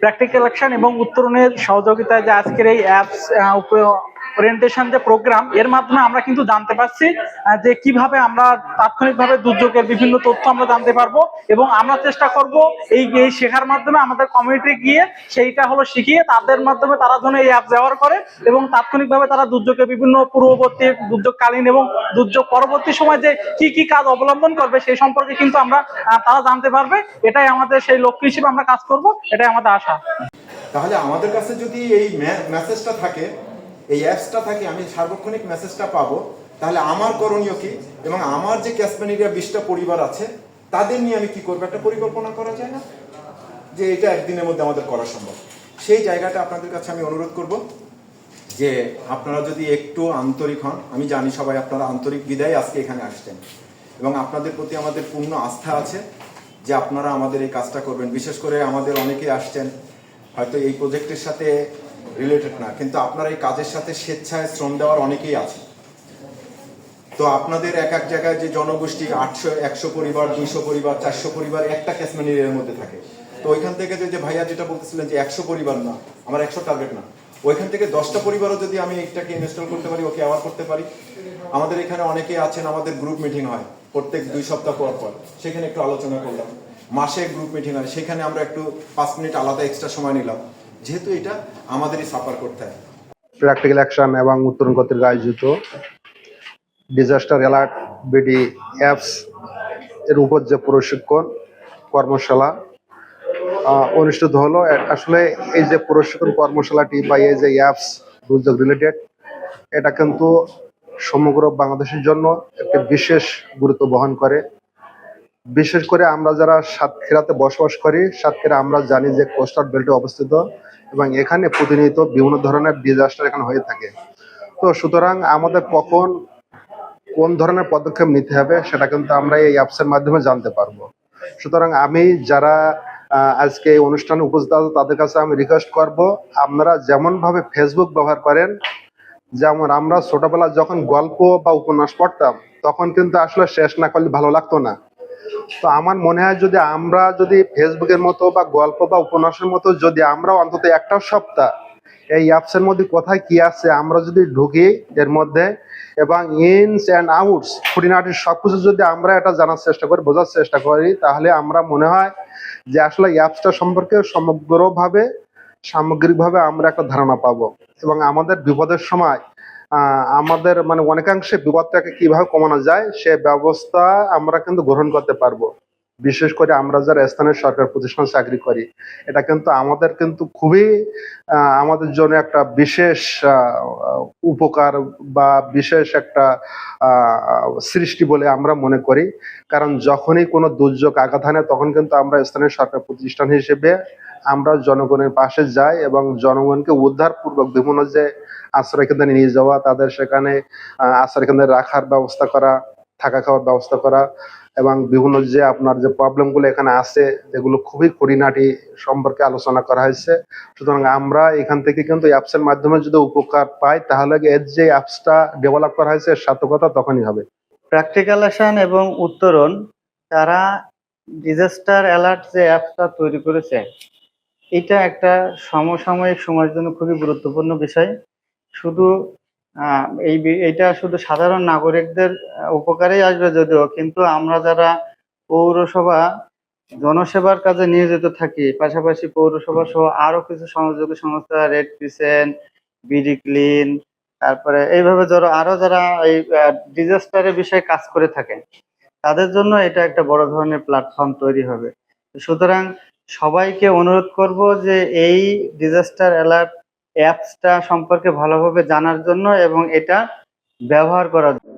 Practical action এবং উত্তরণের সহযোগিতায় যে আজকের এই অ্যাপস ওরিয়েন্টেশন যে প্রোগ্রাম, এর মাধ্যমে আমরা কিন্তু জানতে পারছি যে কিভাবে আমরা তাৎক্ষণিকভাবে দুর্যোগের বিভিন্ন তথ্য আমরা জানতে পারবো, এবং আমরা চেষ্টা করব এই শেখার মাধ্যমে আমাদের কমিউনিটি গিয়ে সেইটা হলো শিখিয়ে তাদের মাধ্যমে তারা যেন এই অ্যাপ ব্যবহার করে এবং তাৎক্ষণিকভাবে তারা দুর্যোগের বিভিন্ন পূর্ববর্তী, দুর্যোগকালীন এবং দুর্যোগ পরবর্তী সময় যে কি কি কাজ অবলম্বন করবে সেই সম্পর্কে কিন্তু আমরা তারা জানতে পারবে। এটাই আমাদের সেই লক্ষ্য হিসেবে আমরা কাজ করব, এটাই আমাদের আশা। তাহলে আমাদের কাছে যদি এই মেসেজটা থাকে, এই অ্যাপসটা থাকে, আমি সার্বক্ষণিক মেসেজটা পাবো, তাহলে আমার করণীয় কি এবং আমার যে ক্যাচমেন্ট এরিয়া 20টা পরিবার আছে তাদের নিয়ে আমি কি করবো, একটা পরিকল্পনা করা যায় না যে এটা একদিনের মধ্যে আমাদের করা সম্ভব। সেই জায়গাটা আপনাদের কাছে আমি অনুরোধ করব যে আপনারা যদি একটু আন্তরিক হন। আমি জানি সবাই আপনারা আন্তরিক বিদায় আজকে এখানে আসছেন এবং আপনাদের প্রতি আমাদের পূর্ণ আস্থা আছে যে আপনারা আমাদের এই কাজটা করবেন। বিশেষ করে আমাদের অনেকেই আসছেন হয়তো এই প্রজেক্টের সাথে রিলেটেড না, কিন্তু আপনারা এই কাজের সাথে স্বেচ্ছায় শ্রম দেওয়ার অনেকেই আছে। তো আপনাদের এক এক জায়গায় যে জনগোষ্ঠী 100 পরিবার, 200 পরিবার, 400 পরিবার একটা ক্যাচমেন্ট এরিয়ার মধ্যে থাকে। তো ওইখান থেকে যে ভাইয়া যেটা বলতেছিলেন যে 100 পরিবার না, আমার 100 টার্গেট না, ওইখান থেকে 10টা পরিবারও যদি আমি এইটাকে ইনস্টল করতে পারি, ওকে আবার করতে পারি। আমাদের এখানে অনেকেই আছেন, আমাদের গ্রুপ মিটিং হয় প্রত্যেক 2 সপ্তাহ পর পর, সেখানে একটু আলোচনা করলাম। মাসে গ্রুপ মিটিং হয়, সেখানে আমরা একটু 5 মিনিট আলাদা এক্সট্রা সময় নিলাম, যেহেতু এটা আমাদেরই সাফার করতে হয়। প্র্যাকটিক্যাল অ্যাকশন এবং উত্তরণ কর্তৃক আয়োজিত ডিজাস্টার অ্যালার্ট বিডি অ্যাপস এর উপর যে প্রশিক্ষণ কর্মশালা অনুষ্ঠিত হলো। আসলে এই যে প্রশিক্ষণ কর্মশালাটি বা এই যে অ্যাপস দুর্যোগ রিলেটেড, এটা কিন্তু সমগ্র বাংলাদেশের জন্য একটি বিশেষ গুরুত্ব বহন করে। বিশেষ করে আমরা যারা সাতক্ষীরাতে বসবাস করি, সাতক্ষীরা আমরা জানি যে কোস্টাল বেল্টে অবস্থিত এবং এখানে প্রতিনিয়ত বিভিন্ন ধরনের ডিজাস্টার এখানে হয়ে থাকে। তো সুতরাং আমাদের কখন কোন ধরনের পদক্ষেপ নিতে হবে সেটা কিন্তু আমরা এই অ্যাপসের মাধ্যমে জানতে পারবো। সুতরাং আমি যারা আজকে এই অনুষ্ঠানে উপস্থিত আছে তাদের কাছে আমি রিকোয়েস্ট করব, আপনারা যেমন ভাবে ফেসবুক ব্যবহার করেন, যেমন আমরা ছোটবেলা যখন গল্প বা উপন্যাস পড়তাম তখন কিন্তু আসলে শেষ না করলে ভালো লাগতো না। তো আমার মনে হয় যদি ফেসবুকের মতো বা গল্প বা উপন্যাসের মতো যদি আমরা অন্তত একটা সপ্তাহ এই অ্যাপসের মধ্যে কোথায় কি আছে আমরা যদি ঢুকি এর মধ্যে এবং ইনস অ্যান্ড আউটস খুঁটিনাটি সবকিছু যদি আমরা এটা জানার চেষ্টা করি, বোঝার চেষ্টা করি, তাহলে আমরা মনে হয় যে আসলে অ্যাপসটা সম্পর্কে সামগ্রিকভাবে আমরা একটা ধারণা পাবো এবং আমাদের বিপদের সময় আমাদের মানে অনেকাংশে বিপদটাকে কিভাবে কমানো যায় সে ব্যবস্থা আমরা কিন্তু গ্রহণ করতে পারবো। বিশেষ করে আমরা যারা স্থানীয় সরকার প্রতিষ্ঠানে চাকরি করি, এটা কিন্তু আমাদের কিন্তু খুবই আমাদের জন্য একটা বিশেষ উপকার বা বিশেষ একটা সৃষ্টি বলে আমরা মনে করি। কারণ যখনই কোনো দুর্যোগ আঘাত হানে তখন কিন্তু আমরা স্থানীয় সরকার প্রতিষ্ঠান হিসেবে আমরা জনগণের পাশে যাই এবং জনগণকে উদ্ধারপূর্বক বিভিন্ন যে আশ্রয় কেন্দ্রে নিয়ে যাওয়া, তাদের সেখানে আশ্রয় কেন্দ্রে রাখার ব্যবস্থা করা, থাকা খাওয়ার ব্যবস্থা করা এবং বিভিন্ন যে আপনার যে প্রবলেমগুলো এখানে আছে যেগুলো খুবই খুঁটিনাটি সম্পর্কে আলোচনা করা হয়েছে। সুতরাং আমরা এখান থেকে কিন্তু অ্যাপসের মাধ্যমে যদি উপকার পাই তাহলে এর যে অ্যাপসটা ডেভেলপ করা হয়েছে এর সার্থকতা তখনই হবে। প্র্যাকটিক্যাল অ্যাকশন এবং উত্তরণ তারা ডিজাস্টার অ্যালার্ট যে অ্যাপটা তৈরি করেছে, এটা একটা সমসাময়িক সময়ের জন্য খুবই গুরুত্বপূর্ণ বিষয়। শুধু এইটা শুধু সাধারণ নাগরিকদের উপকারেই আসবে যদিও, কিন্তু আমরা যারা পৌরসভা জনসেবার কাজে নিয়োজিত থাকি, পাশাপাশি পৌরসভা সহ আরো কিছু সহযোগী সংস্থা, রেড ক্রিসেন্ট, বিডি ক্লিন, তারপরে এইভাবে যারা এই ডিজাস্টারের বিষয়ে কাজ করে থাকেন, তাদের জন্য এটা একটা বড় ধরনের প্ল্যাটফর্ম তৈরি হবে। সুতরাং সবাইকে অনুরোধ করব যে এই ডিজাস্টার অ্যালার্ট অ্যাপসটা সম্পর্কে ভালোভাবে জানার জন্য এবং এটা ব্যবহার করার জন্য।